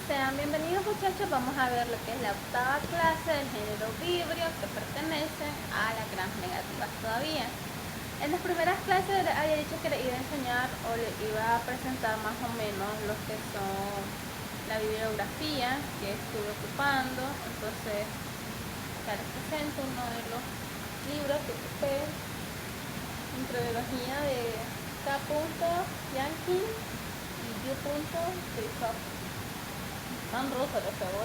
Sean bienvenidos muchachos, vamos a ver lo que es la octava clase del género vibrio que pertenece a las grandes negativas todavía. En las primeras clases había dicho que le iba a enseñar o le iba a presentar más o menos lo que son la bibliografía que estuve ocupando. Entonces, acá les presento uno de los libros que ocupé, Introbiología de K. Yankee y U. Tan rosa, por favor.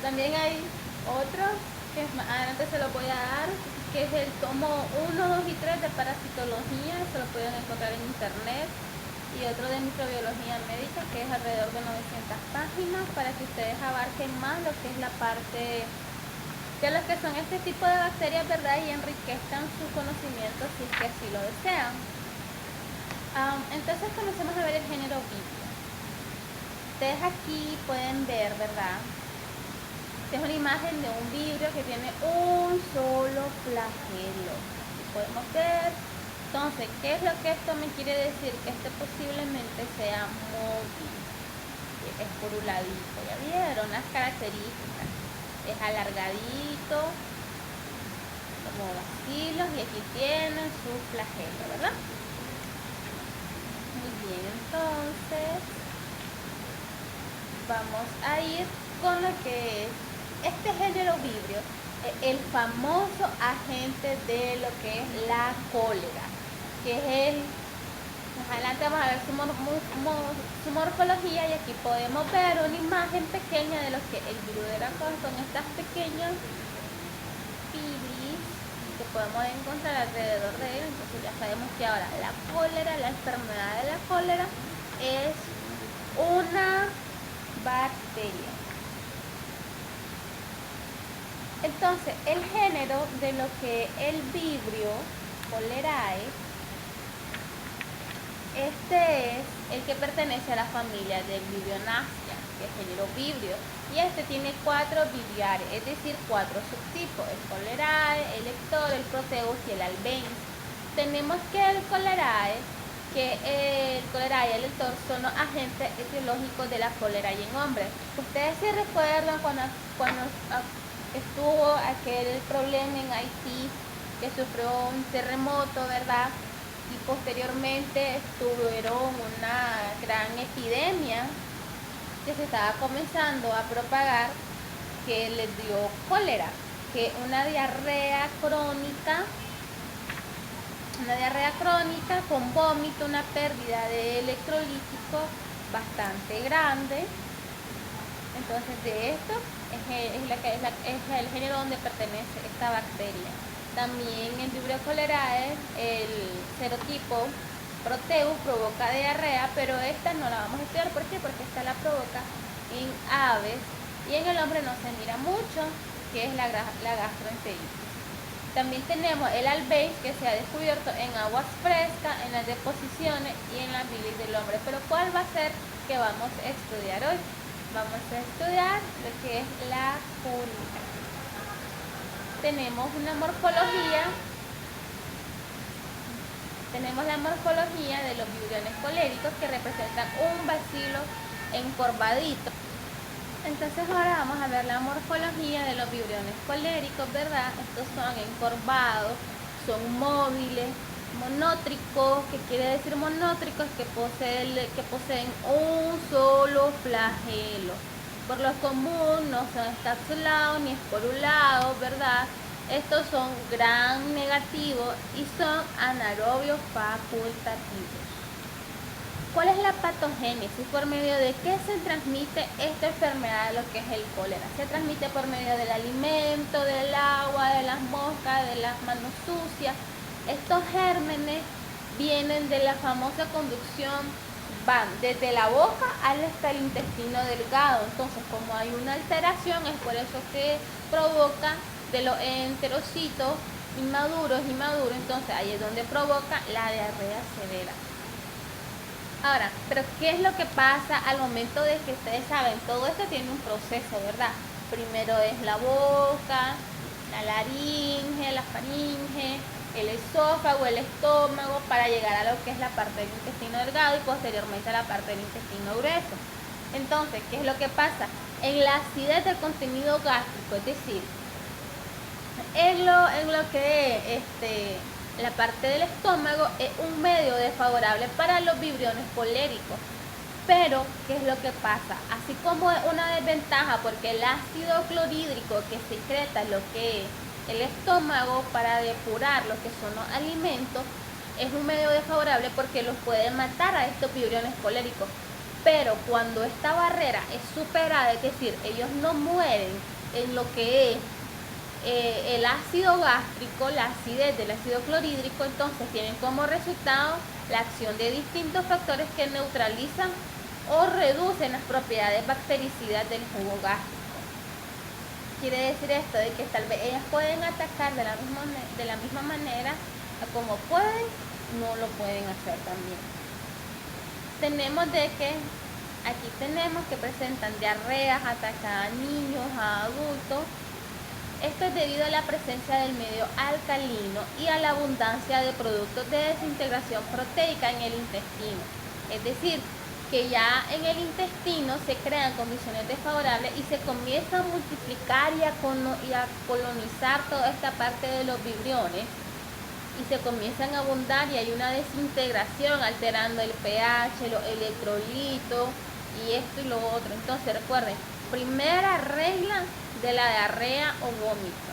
También hay otro que más adelante se lo voy a dar, que es el tomo 1, 2 y 3 de parasitología, se lo pueden encontrar en internet, y otro de microbiología médica, que es alrededor de 900 páginas, para que ustedes abarquen más lo que es la parte de lo que son este tipo de bacterias, ¿verdad? Y enriquezcan sus conocimientos si es que así lo desean. Entonces comencemos a ver el género vibrio. Ustedes aquí pueden ver, ¿verdad? Esta es una imagen de un vibrio que tiene un solo flagelo. Aquí podemos ver. Entonces, ¿qué es lo que esto me quiere decir? Que este posiblemente sea móvil. Es poruladito, ¿ya vieron? Las características. Es alargadito, como bacilos, y aquí tienen su flagelo, ¿verdad? Muy bien, entonces vamos a ir con lo que es este género vibrio, el famoso agente de lo que es la cólera, que es más adelante vamos a ver su morfología, y aquí podemos ver una imagen pequeña de lo que el virus de la cólera son estas pequeñas pibris que podemos encontrar alrededor de él. Entonces ya sabemos que ahora la cólera, la enfermedad de la cólera es una bacteria. Entonces, el género de lo que el vibrio Cholerae, este es el que pertenece a la familia del Vibionacea, que es género vibrio, y este tiene 4 vibriares, es decir, 4 subtipos: el Cholerae, el Lector, el Proteus y el Albens. Tenemos que el Cholerae y el Lector son los agentes etiológicos de la cólera y en hombres. Ustedes se recuerdan cuando estuvo aquel problema en Haití, que sufrió un terremoto, ¿verdad? Y posteriormente tuvieron una gran epidemia que se estaba comenzando a propagar, que les dio cólera, que una diarrea crónica con vómito, una pérdida de electrolítico bastante grande. Entonces, de esto es el género donde pertenece esta bacteria. También el Vibrio cholerae, el serotipo Proteus, provoca diarrea, pero esta no la vamos a estudiar. ¿Por qué? Porque esta la provoca en aves, y en el hombre no se mira mucho, que es la gastroenteritis. También tenemos el Albens, que se ha descubierto en aguas frescas, en las deposiciones y en la bilis del hombre. Pero ¿cuál va a ser que vamos a estudiar hoy? Vamos a estudiar lo que es la cúnica. Tenemos la morfología de los vibriones coléricos, que representan un bacilo encorvadito. Entonces ahora vamos a ver la morfología de los vibriones coléricos, ¿verdad? Estos son encorvados, son móviles, monótricos. ¿Qué quiere decir monótricos? Que poseen un solo flagelo. Por lo común no son encapsulados ni esporulados, ¿verdad? Estos son gram negativos y son anaerobios facultativos. ¿Cuál es la patogénesis? ¿Por medio de qué se transmite esta enfermedad de lo que es el cólera? Se transmite por medio del alimento, del agua, de las moscas, de las manos sucias. Estos gérmenes vienen de la famosa conducción, van desde la boca hasta el intestino delgado. Entonces, como hay una alteración, es por eso que provoca de los enterocitos inmaduros, entonces ahí es donde provoca la diarrea severa. Ahora, pero ¿qué es lo que pasa al momento de que ustedes saben? Todo esto tiene un proceso, ¿verdad? Primero es la boca, la laringe, la faringe, el esófago, el estómago, para llegar a lo que es la parte del intestino delgado y posteriormente a la parte del intestino grueso. Entonces, ¿qué es lo que pasa? En la acidez del contenido gástrico, es decir, en lo que la parte del estómago es un medio desfavorable para los vibriones coléricos. Pero, ¿qué es lo que pasa? Así como es una desventaja, porque el ácido clorhídrico que secreta lo que es el estómago para depurar lo que son los alimentos, es un medio desfavorable porque los puede matar a estos vibriones coléricos. Pero cuando esta barrera es superada, es decir, ellos no mueren en lo que es el ácido gástrico, la acidez del ácido clorhídrico, entonces tienen como resultado la acción de distintos factores que neutralizan o reducen las propiedades bactericidas del jugo gástrico. Quiere decir esto de que tal vez ellas pueden atacar de la misma manera como pueden, no lo pueden hacer también. Tenemos de que aquí tenemos que presentan diarreas, atacan a niños, a adultos. Esto es debido a la presencia del medio alcalino y a la abundancia de productos de desintegración proteica en el intestino. Es decir, que ya en el intestino se crean condiciones desfavorables y se comienza a multiplicar y a colonizar toda esta parte de los vibriones y se comienzan a abundar y hay una desintegración alterando el pH, los electrolitos y esto y lo otro. Entonces recuerden, primera regla de la diarrea o vómito: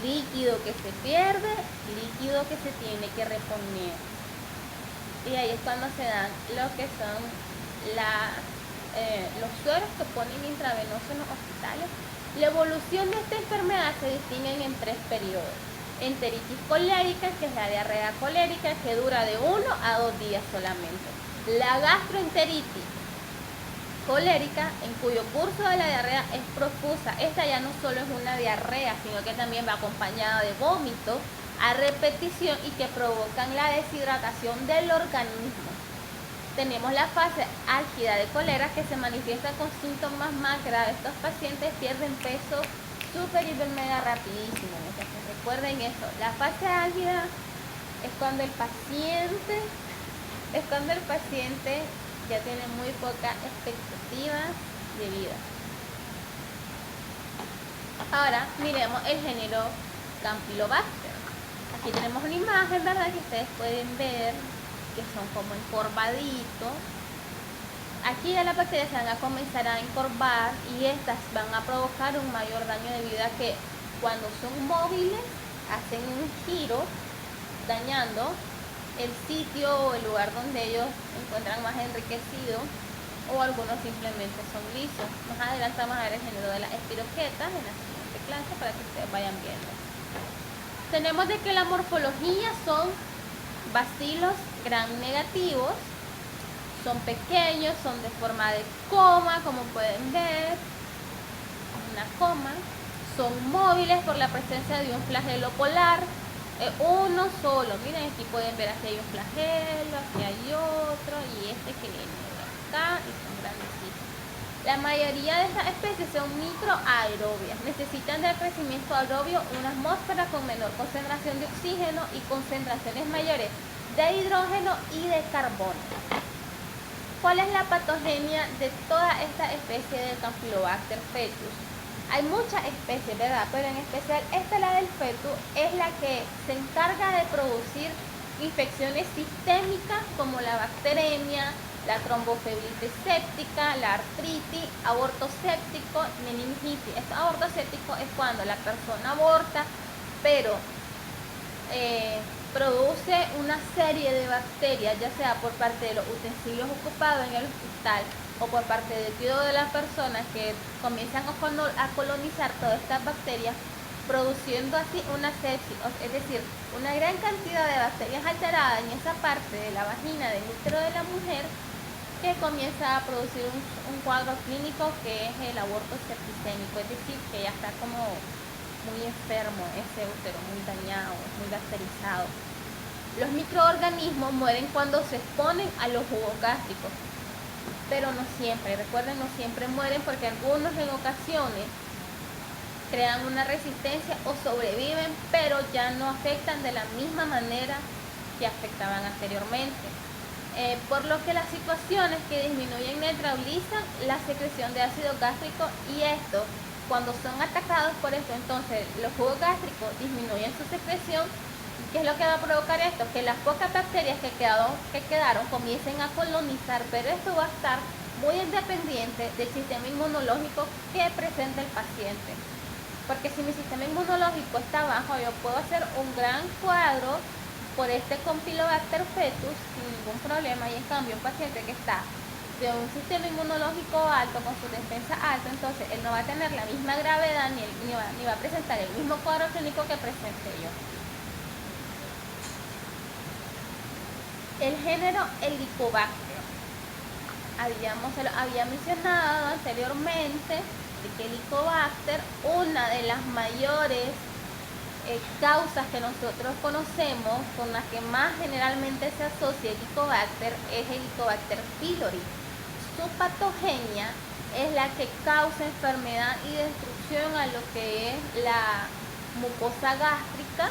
líquido que se pierde, líquido que se tiene que reponer. Y ahí es cuando se dan lo que son los sueros que ponen intravenosos en los hospitales. La evolución de esta enfermedad se distinguen en 3 periodos: enteritis colérica, que es la diarrea colérica, que dura de 1 a 2 días solamente; la gastroenteritis colérica, en cuyo curso de la diarrea es profusa. Esta ya no solo es una diarrea, sino que también va acompañada de vómito a repetición y que provocan la deshidratación del organismo. Tenemos la fase álgida de cólera, que se manifiesta con síntomas más graves. Estos pacientes pierden peso súper, hiper, mega rapidísimo. Entonces, recuerden eso. La fase álgida es cuando el paciente ya tiene muy poca expectativa de vida. Ahora miremos el género Campylobacter. Aquí tenemos una imagen, ¿verdad?, que ustedes pueden ver que son como encorvaditos. Aquí ya las bacterias se van a comenzar a encorvar y estas van a provocar un mayor daño debido a que cuando son móviles hacen un giro dañando el sitio o el lugar donde ellos encuentran más enriquecido, o algunos simplemente son lisos. Más adelante vamos a ver el género de las espiroquetas en la siguiente clase para que ustedes vayan viendo. Tenemos de que la morfología son bacilos gram negativos, son pequeños, son de forma de coma, como pueden ver, una coma. Son móviles por la presencia de un flagelo polar, uno solo. Miren, aquí pueden ver, aquí hay un flagelo, aquí hay otro, y que viene de acá, y son grandecitos. La mayoría de estas especies son microaerobias, necesitan del crecimiento aerobio una atmósfera con menor concentración de oxígeno y concentraciones mayores de hidrógeno y de carbono. ¿Cuál es la patogenia de toda esta especie de Campylobacter fetus? Hay muchas especies, ¿verdad? Pero en especial esta, la del fetus, es la que se encarga de producir infecciones sistémicas como la bacteremia, la tromboflebitis séptica, la artritis, aborto séptico, meningitis. Este aborto séptico es cuando la persona aborta, pero produce una serie de bacterias, ya sea por parte de los utensilios ocupados en el hospital o por parte del cuidado de las personas, que comienzan a colonizar todas estas bacterias, produciendo así una sepsis, es decir, una gran cantidad de bacterias alteradas en esa parte de la vagina, del útero de la mujer, que comienza a producir un cuadro clínico que es el aborto septicémico, es decir, que ya está como muy enfermo ese útero, muy dañado, muy bacterizado. Los microorganismos mueren cuando se exponen a los jugos gástricos, pero no siempre. Recuerden, no siempre mueren, porque algunos en ocasiones crean una resistencia o sobreviven, pero ya no afectan de la misma manera que afectaban anteriormente. Por lo que las situaciones que disminuyen neutralizan la secreción de ácido gástrico, y esto, cuando son atacados por esto, entonces los jugos gástricos disminuyen su secreción. ¿Qué es lo que va a provocar esto? Que las pocas bacterias que quedaron comiencen a colonizar, pero esto va a estar muy independiente del sistema inmunológico que presenta el paciente. Porque si mi sistema inmunológico está bajo, yo puedo hacer un gran cuadro por este Campylobacter fetus sin ningún problema, y en cambio un paciente que está de un sistema inmunológico alto, con su defensa alta, entonces él no va a tener la misma gravedad ni va a presentar el mismo cuadro clínico que presenté yo. El género Helicobacter, había mencionado anteriormente de que Helicobacter, una de las mayores causas que nosotros conocemos, con las que más generalmente se asocia Helicobacter, es Helicobacter pylori. Su patogenia es la que causa enfermedad y destrucción a lo que es la mucosa gástrica.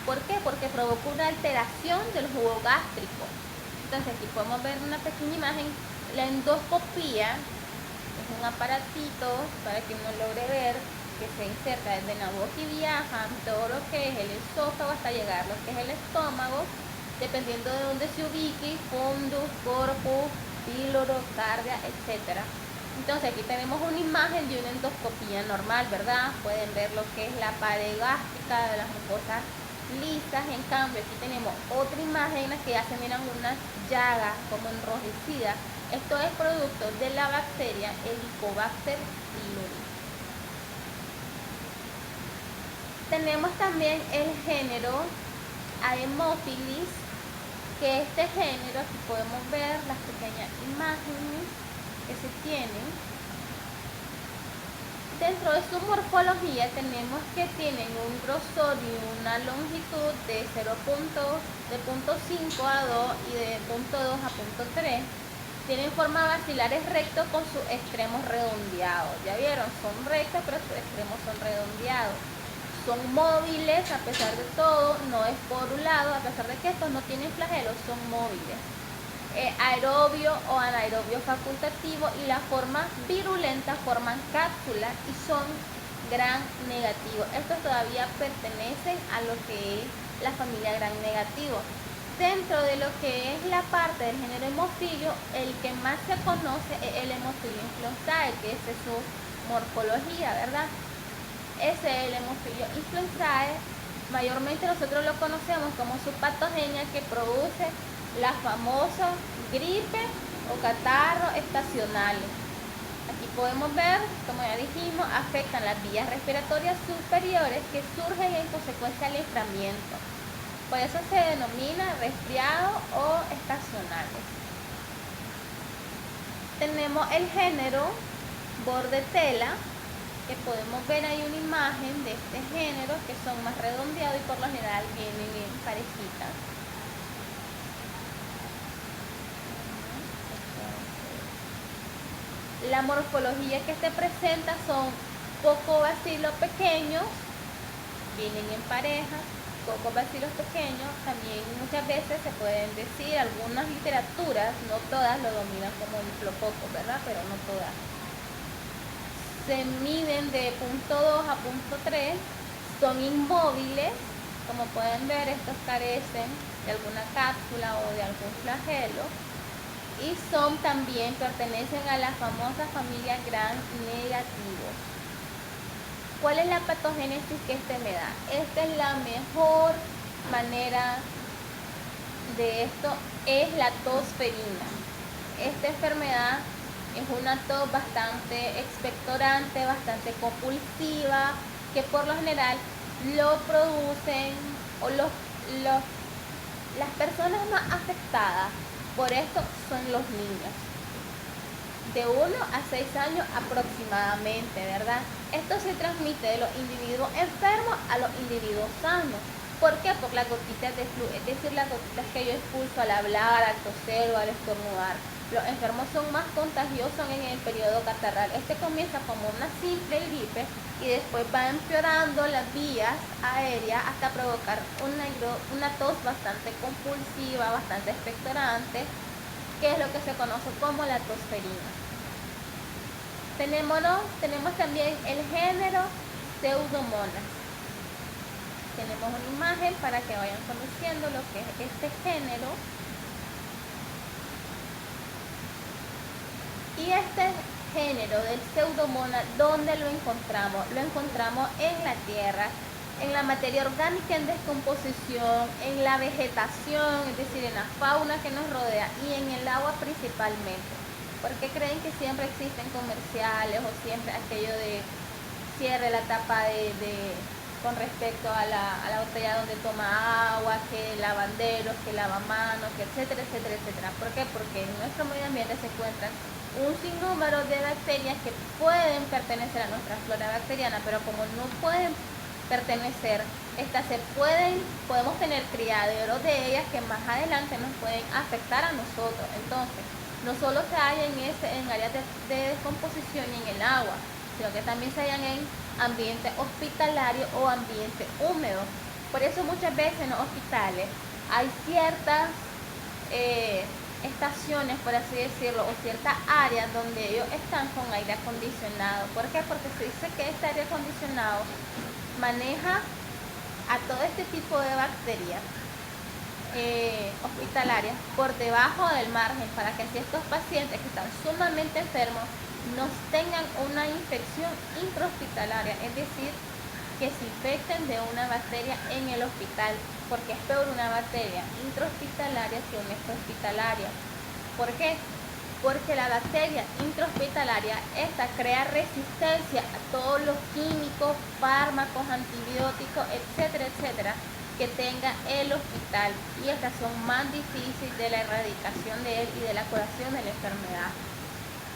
¿Por qué? Porque provoca una alteración del jugo gástrico. Entonces aquí podemos ver una pequeña imagen. La endoscopía es un aparatito para que uno logre ver, que se inserta desde la boca y viaja todo lo que es el esófago hasta llegar a lo que es el estómago, dependiendo de dónde se ubique, fundus, corpus, píloro, cardia, etc. Entonces aquí tenemos una imagen de una endoscopía normal, ¿verdad? Pueden ver lo que es la pared gástrica de las mucosas lisas. En cambio aquí tenemos otra imagen en la que ya se miran unas llagas como enrojecidas. Esto es producto de la bacteria Helicobacter pylori. Tenemos también el género Haemophilus, que este género, aquí podemos ver las pequeñas imágenes que se tienen. Dentro de su morfología tenemos que tienen un grosor y una longitud de 0.5 a 2 y de 0.2 a 0.3. Tienen forma basilares rectos con sus extremos redondeados. Ya vieron, son rectos pero sus extremos son redondeados. Son móviles a pesar de todo, no esporulados, a pesar de que estos no tienen flagelos, son móviles. Aerobio o anaerobio facultativo, y la forma virulenta forman cápsulas y son gran negativo. Estos todavía pertenecen a lo que es la familia gran negativo. Dentro de lo que es la parte del género Haemophilus, el que más se conoce es el Haemophilus influenzae, que esa es su morfología, ¿verdad? Ese es el Haemophilus influenzae. Mayormente nosotros lo conocemos como su patogenia, que produce la famosa gripe o catarro estacionales. Aquí podemos ver, como ya dijimos, afectan las vías respiratorias superiores que surgen en consecuencia del enfriamiento. Por eso se denomina resfriado o estacionales. Tenemos el género Bordetella, que podemos ver ahí una imagen de este género, que son más redondeados y por lo general vienen en parejitas. La morfología que se presenta son cocobacilos pequeños, vienen en pareja, cocobacilos pequeños. También muchas veces se pueden decir, algunas literaturas, no todas lo dominan como diplococos, ¿verdad? Pero no todas. Se miden de 0.2 a 0.3, son inmóviles, como pueden ver, estos carecen de alguna cápsula o de algún flagelo, y son también, pertenecen a la famosa familia gran negativo. ¿Cuál es la patogénesis que este me da? Esta es la mejor manera de esto, es la tosferina. Esta enfermedad es una tos bastante expectorante, bastante compulsiva, que por lo general lo producen o las personas más afectadas por esto son los niños de 1 a 6 años aproximadamente, ¿verdad? Esto se transmite de los individuos enfermos a los individuos sanos. ¿Por qué? Por las gotitas de flujo, es decir, las gotitas que yo expulso al hablar, al toser o al estornudar. Los enfermos son más contagiosos en el periodo catarral. Este comienza como una simple gripe y después va empeorando las vías aéreas hasta provocar una tos bastante compulsiva, bastante expectorante, que es lo que se conoce como la tosferina. Tenemos también el género Pseudomonas. Tenemos una imagen para que vayan conociendo lo que es este género. Y este género del Pseudomonas, ¿dónde lo encontramos? Lo encontramos en la tierra, en la materia orgánica en descomposición, en la vegetación, es decir, en la fauna que nos rodea y en el agua principalmente. ¿Por qué creen que siempre existen comerciales o siempre aquello de cierre la tapa con respecto a la botella donde toma agua, que lavanderos, que lavamanos, que etcétera, etcétera, etcétera? ¿Por qué? Porque en nuestro medio ambiente se encuentran un sinnúmero de bacterias que pueden pertenecer a nuestra flora bacteriana, pero como no pueden pertenecer, podemos tener criaderos de ellas que más adelante nos pueden afectar a nosotros. Entonces, no solo se hallan en áreas de descomposición y en el agua, sino que también se hallan en ambiente hospitalario o ambiente húmedo. Por eso muchas veces en los hospitales hay ciertas estaciones, por así decirlo, o ciertas áreas donde ellos están con aire acondicionado. ¿Por qué? Porque se dice que este aire acondicionado maneja a todo este tipo de bacterias hospitalarias por debajo del margen, para que si estos pacientes que están sumamente enfermos no tengan una infección intrahospitalaria, es decir, que se infecten de una bacteria en el hospital, porque es peor una bacteria intrahospitalaria que una extrahospitalaria. ¿Por qué? Porque la bacteria intrahospitalaria, esta crea resistencia a todos los químicos, fármacos, antibióticos, etcétera, etcétera, que tenga el hospital, y estas son más difíciles de la erradicación de él y de la curación de la enfermedad.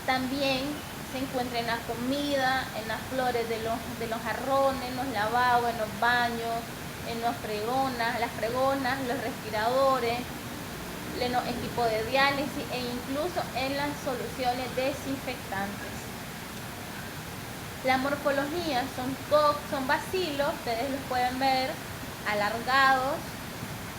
También se encuentra en la comida, en las flores de los jarrones, en los lavados, en los baños, en las fregonas, los respiradores, en los equipos de diálisis e incluso en las soluciones desinfectantes. La morfología son bacilos, ustedes los pueden ver alargados,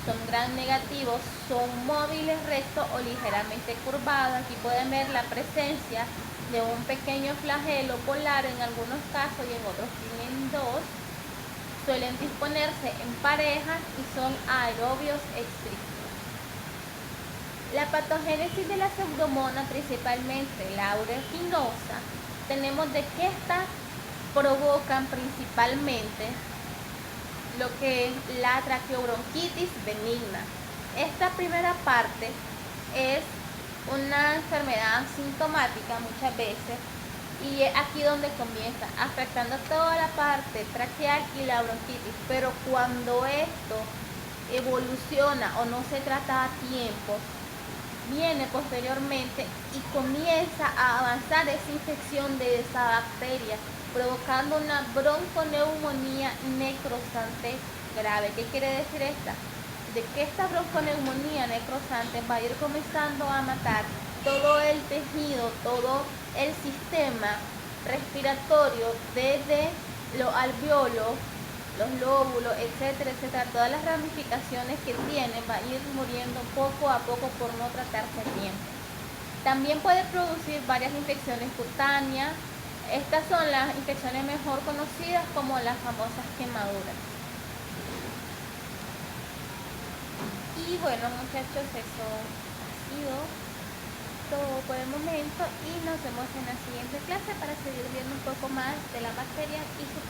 son gran negativos, son móviles, rectos o ligeramente curvados. Aquí pueden ver la presencia de un pequeño flagelo polar en algunos casos y en otros tienen dos. Suelen disponerse en parejas y son aerobios estrictos. La patogénesis de la pseudomonas, principalmente la aeruginosa, tenemos de que estas provocan principalmente lo que es la traqueobronquitis benigna. Esta primera parte es una enfermedad sintomática muchas veces y es aquí donde comienza afectando toda la parte traqueal y la bronquitis, pero cuando esto evoluciona o no se trata a tiempo, viene posteriormente y comienza a avanzar esa infección de esa bacteria, provocando una bronconeumonía necrosante grave. ¿Qué quiere decir esta? De que esta bronconeumonía necrosante va a ir comenzando a matar todo el tejido, todo el sistema respiratorio, desde los alvéolos, los lóbulos, etcétera, etcétera. Todas las ramificaciones que tiene va a ir muriendo poco a poco por no tratarse bien. También puede producir varias infecciones cutáneas. Estas son las infecciones mejor conocidas como las famosas quemaduras. Y bueno, muchachos, eso ha sido todo por el momento y nos vemos en la siguiente clase para seguir viendo un poco más de la bacteria y su